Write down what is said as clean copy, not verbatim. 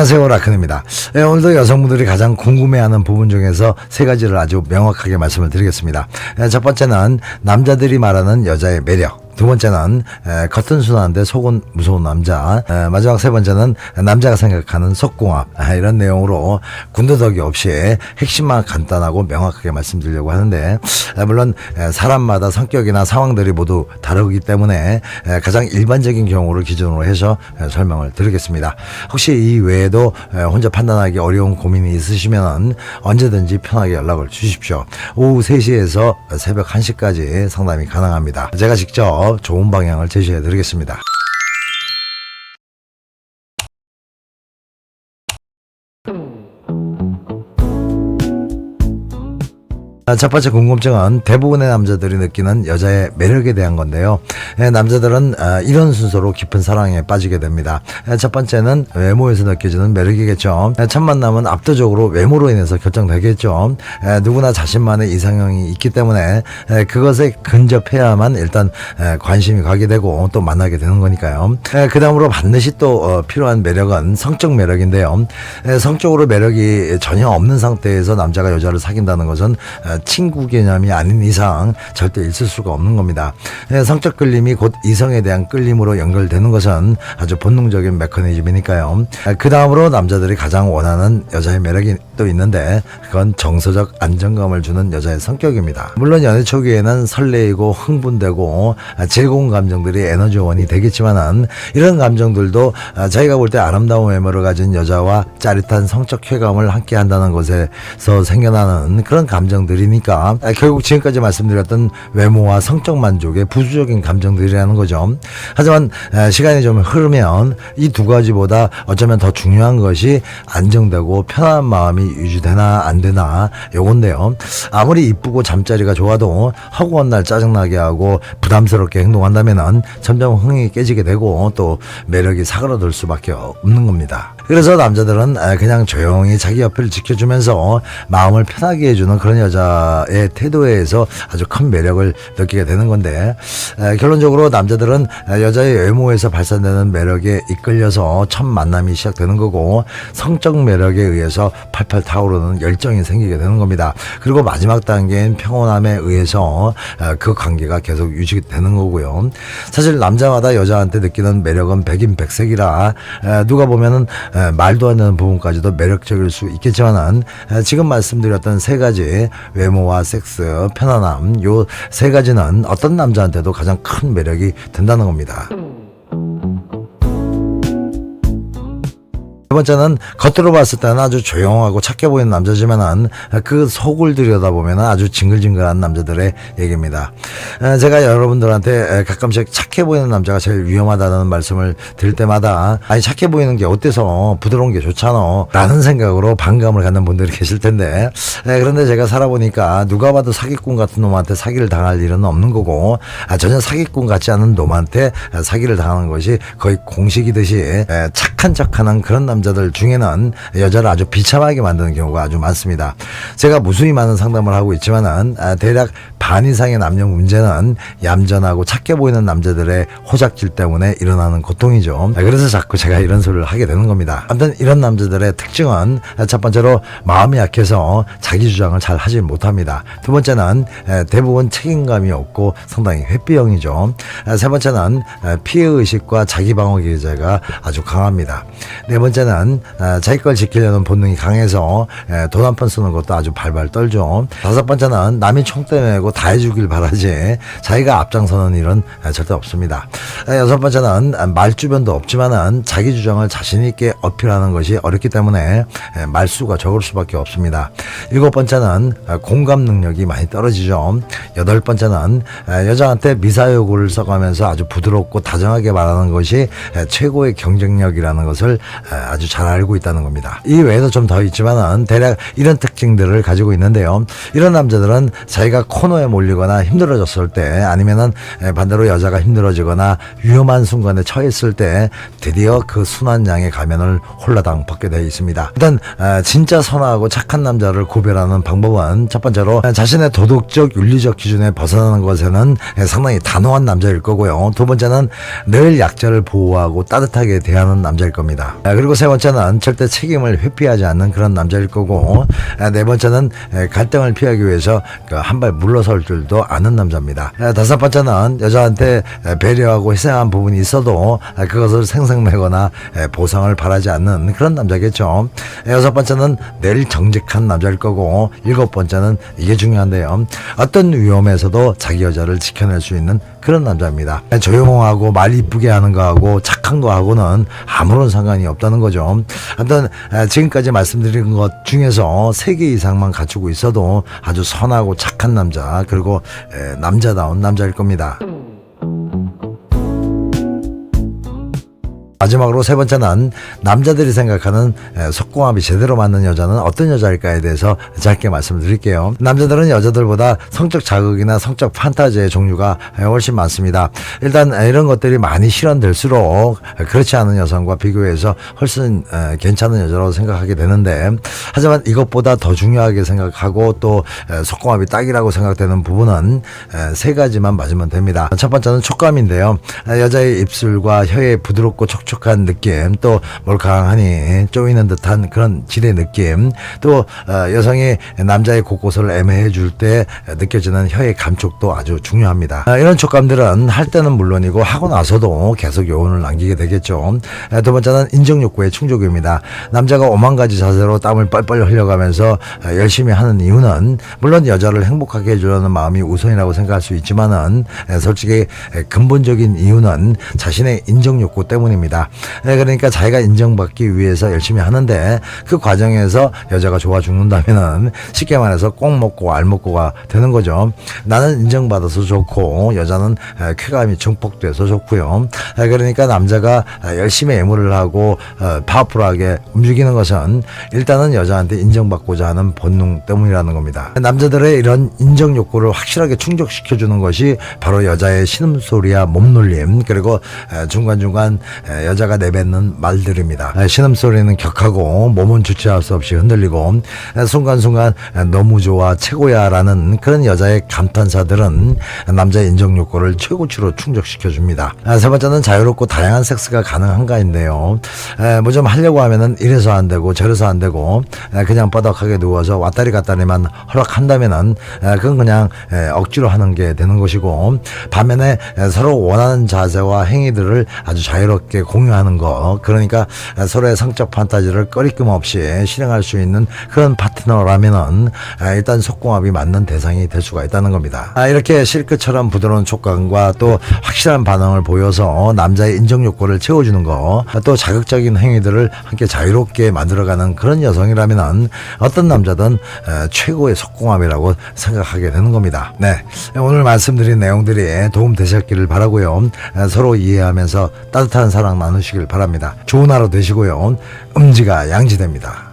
안녕하세요, 라큰입니다. 오늘도 여성분들이 가장 궁금해하는 부분 중에서 세 가지를 아주 명확하게 말씀을 드리겠습니다. 첫 번째는 남자들이 말하는 여자의 매력, 두 번째는 겉은 순한데 속은 무서운 남자, 마지막 세 번째는 남자가 생각하는 속궁합, 이런 내용으로 군더더기 없이 핵심만 간단하고 명확하게 말씀드리려고 하는데, 물론 사람마다 성격이나 상황들이 모두 다르기 때문에 가장 일반적인 경우를 기준으로 해서 설명을 드리겠습니다. 혹시 이 외에도 혼자 판단하기 어려운 고민이 있으시면 언제든지 편하게 연락을 주십시오. 오후 3시에서 새벽 1시까지 상담이 가능합니다. 제가 직접 좋은 방향을 제시해 드리겠습니다. 첫 번째 궁금증은 대부분의 남자들이 느끼는 여자의 매력에 대한 건데요. 남자들은 이런 순서로 깊은 사랑에 빠지게 됩니다. 첫 번째는 외모에서 느껴지는 매력이겠죠. 첫 만남은 압도적으로 외모로 인해서 결정되겠죠. 누구나 자신만의 이상형이 있기 때문에 그것에 근접해야만 일단 관심이 가게 되고 또 만나게 되는 거니까요. 그 다음으로 반드시 또 필요한 매력은 성적 매력인데요. 성적으로 매력이 전혀 없는 상태에서 남자가 여자를 사귄다는 것은 친구 개념이 아닌 이상 절대 있을 수가 없는 겁니다. 성적 끌림이 곧 이성에 대한 끌림으로 연결되는 것은 아주 본능적인 메커니즘이니까요. 그 다음으로 남자들이 가장 원하는 여자의 매력이 또 있는데, 그건 정서적 안정감을 주는 여자의 성격입니다. 물론 연애 초기에는 설레이고 흥분되고 즐거운 감정들이 에너지원이 되겠지만은, 이런 감정들도 자기가 볼 때 아름다운 외모를 가진 여자와 짜릿한 성적 쾌감을 함께 한다는 것에서 생겨나는 그런 감정들이니까 결국 지금까지 말씀드렸던 외모와 성적 만족의 부수적인 감정들이라는 거죠. 하지만 시간이 좀 흐르면 이 두 가지보다 어쩌면 더 중요한 것이 안정되고 편안한 마음이 유지되나 안 되나 요건데요. 아무리 이쁘고 잠자리가 좋아도 허구한 날 짜증나게 하고 부담스럽게 행동한다면 점점 흥이 깨지게 되고 또 매력이 사그라들 수밖에 없는 겁니다. 그래서 남자들은 그냥 조용히 자기 옆을 지켜주면서 마음을 편하게 해주는 그런 여자의 태도에서 아주 큰 매력을 느끼게 되는 건데, 결론적으로 남자들은 여자의 외모에서 발산되는 매력에 이끌려서 첫 만남이 시작되는 거고, 성적 매력에 의해서 팔팔 타오르는 열정이 생기게 되는 겁니다. 그리고 마지막 단계인 평온함에 의해서 그 관계가 계속 유지되는 거고요. 사실 남자마다 여자한테 느끼는 매력은 백인백색이라 누가 보면은 말도 안 되는 부분까지도 매력적일 수 있겠지만은, 지금 말씀드렸던 세 가지 외모와 섹스, 편안함, 요 세 가지는 어떤 남자한테도 가장 큰 매력이 된다는 겁니다. 두 번째는 겉으로 봤을 때는 아주 조용하고 착해 보이는 남자지만은 그 속을 들여다보면 아주 징글징글한 남자들의 얘기입니다. 제가 여러분들한테 가끔씩 착해 보이는 남자가 제일 위험하다는 말씀을 드릴 때마다, 아니 착해 보이는 게 어때서 부드러운 게 좋잖아 라는 생각으로 반감을 갖는 분들이 계실 텐데, 그런데 제가 살아보니까 누가 봐도 사기꾼 같은 놈한테 사기를 당할 일은 없는 거고, 전혀 사기꾼 같지 않은 놈한테 사기를 당하는 것이 거의 공식이듯이 착한 척하는 그런 남자들 중에는 여자를 아주 비참하게 만드는 경우가 아주 많습니다. 제가 무수히 많은 상담을 하고 있지만은 대략 반 이상의 남녀 문제는 얌전하고 착해 보이는 남자들의 호작질 때문에 일어나는 고통이죠. 그래서 자꾸 제가 이런 소리를 하게 되는 겁니다. 아무튼 이런 남자들의 특징은 첫 번째로 마음이 약해서 자기 주장을 잘 하지 못합니다. 두 번째는 대부분 책임감이 없고 상당히 회피형이죠. 세 번째는 피해의식과 자기방어 기제가 아주 강합니다. 네 번째는 자기 걸 지키려는 본능이 강해서 돈 한 푼 쓰는 것도 아주 발발 떨죠. 다섯 번째는 남이 총대 메고 다 해주길 바라지 자기가 앞장서는 일은 절대 없습니다. 여섯 번째는 말주변도 없지만은 자기 주장을 자신 있게 어필하는 것이 어렵기 때문에 말수가 적을 수밖에 없습니다. 일곱 번째는 공감 능력이 많이 떨어지죠. 여덟 번째는 여자한테 미사여구를 써가면서 아주 부드럽고 다정하게 말하는 것이 최고의 경쟁력이라는 것을 아주 잘 알고 있다는 겁니다. 이 외에도 좀 더 있지만은 대략 이런 특징들을 가지고 있는데요. 이런 남자들은 자기가 코너에 몰리거나 힘들어졌을 때, 아니면은 반대로 여자가 힘들어지거나 위험한 순간에 처했을 때 드디어 그 순한 양의 가면을 홀라당 벗게 되어 있습니다. 일단 진짜 선하고 착한 남자를 구별하는 방법은 첫 번째로 자신의 도덕적 윤리적 기준에 벗어나는 것에는 상당히 단호한 남자일 거고요. 두 번째는 늘 약자를 보호하고 따뜻하게 대하는 남자일 겁니다. 그리고 세 세 번째는 절대 책임을 회피하지 않는 그런 남자일 거고, 네 번째는 갈등을 피하기 위해서 한 발 물러설 줄도 아는 남자입니다. 다섯 번째는 여자한테 배려하고 희생한 부분이 있어도 그것을 생색내거나 보상을 바라지 않는 그런 남자겠죠. 여섯 번째는 늘 정직한 남자일 거고, 일곱 번째는 이게 중요한데요. 어떤 위험에서도 자기 여자를 지켜낼 수 있는 그런 남자입니다. 조용하고 말 이쁘게 하는 거하고 착한 거하고는 아무런 상관이 없다는 거죠. 아무튼 지금까지 말씀드린 것 중에서 3개 이상만 갖추고 있어도 아주 선하고 착한 남자, 그리고 남자다운 남자일 겁니다. 마지막으로 세 번째는 남자들이 생각하는 속궁합이 제대로 맞는 여자는 어떤 여자일까에 대해서 짧게 말씀드릴게요. 남자들은 여자들보다 성적 자극이나 성적 판타지의 종류가 훨씬 많습니다. 일단 이런 것들이 많이 실현될수록 그렇지 않은 여성과 비교해서 훨씬 괜찮은 여자라고 생각하게 되는데, 하지만 이것보다 더 중요하게 생각하고 또 속궁합이 딱이라고 생각되는 부분은 3가지만 맞으면 됩니다. 첫 번째는 촉감인데요. 여자의 입술과 혀의 부드럽고 촉촉한 느낌, 또 몰캉하니 쪼이는 듯한 그런 질의 느낌, 또 여성이 남자의 곳곳을 애매해 줄 때 느껴지는 혀의 감촉도 아주 중요합니다. 이런 촉감들은 할 때는 물론이고 하고 나서도 계속 여운을 남기게 되겠죠. 두 번째는 인정 욕구의 충족입니다. 남자가 5만 가지 자세로 땀을 뻘뻘 흘려가면서 열심히 하는 이유는 물론 여자를 행복하게 해주려는 마음이 우선이라고 생각할 수 있지만은 솔직히 근본적인 이유는 자신의 인정 욕구 때문입니다. 그러니까 자기가 인정받기 위해서 열심히 하는데 그 과정에서 여자가 좋아 죽는다면은 쉽게 말해서 꼭 먹고 알 먹고가 되는 거죠. 나는 인정받아서 좋고 여자는 쾌감이 증폭돼서 좋고요. 그러니까 남자가 열심히 애무를 하고 파워풀하게 움직이는 것은 일단은 여자한테 인정받고자 하는 본능 때문이라는 겁니다. 남자들의 이런 인정 욕구를 확실하게 충족시켜주는 것이 바로 여자의 신음소리와 몸놀림, 그리고 중간중간 여자가 내뱉는 말들입니다. 신음소리는 격하고 몸은 주체할 수 없이 흔들리고 순간순간 너무 좋아 최고야 라는 그런 여자의 감탄사들은 남자의 인정 욕구를 최고치로 충족시켜줍니다. 세 번째는 자유롭고 다양한 섹스가 가능한가인데요. 뭐 좀 하려고 하면은 이래서 안 되고 저래서 안 되고 그냥 뻐덕하게 누워서 왔다리 갔다리만 허락한다면은 그건 그냥 억지로 하는 게 되는 것이고, 반면에 서로 원하는 자세와 행위들을 아주 자유롭게 공유하는 거, 그러니까 서로의 성적 판타지를 꺼리낌 없이 실행할 수 있는 그런 파트너라면은 일단 속궁합이 맞는 대상이 될 수가 있다는 겁니다. 이렇게 실크처럼 부드러운 촉감과 또 확실한 반응을 보여서 남자의 인정 욕구를 채워주는 거, 또 자극적인 행위들을 함께 자유롭게 만들어가는 그런 여성이라면은 어떤 남자든 최고의 속궁합이라고 생각하게 되는 겁니다. 네, 오늘 말씀드린 내용들이 도움 되셨기를 바라고요. 서로 이해하면서 따뜻한 사랑 나누시길 바랍니다. 좋은 하루 되시고요. 음지가 양지됩니다.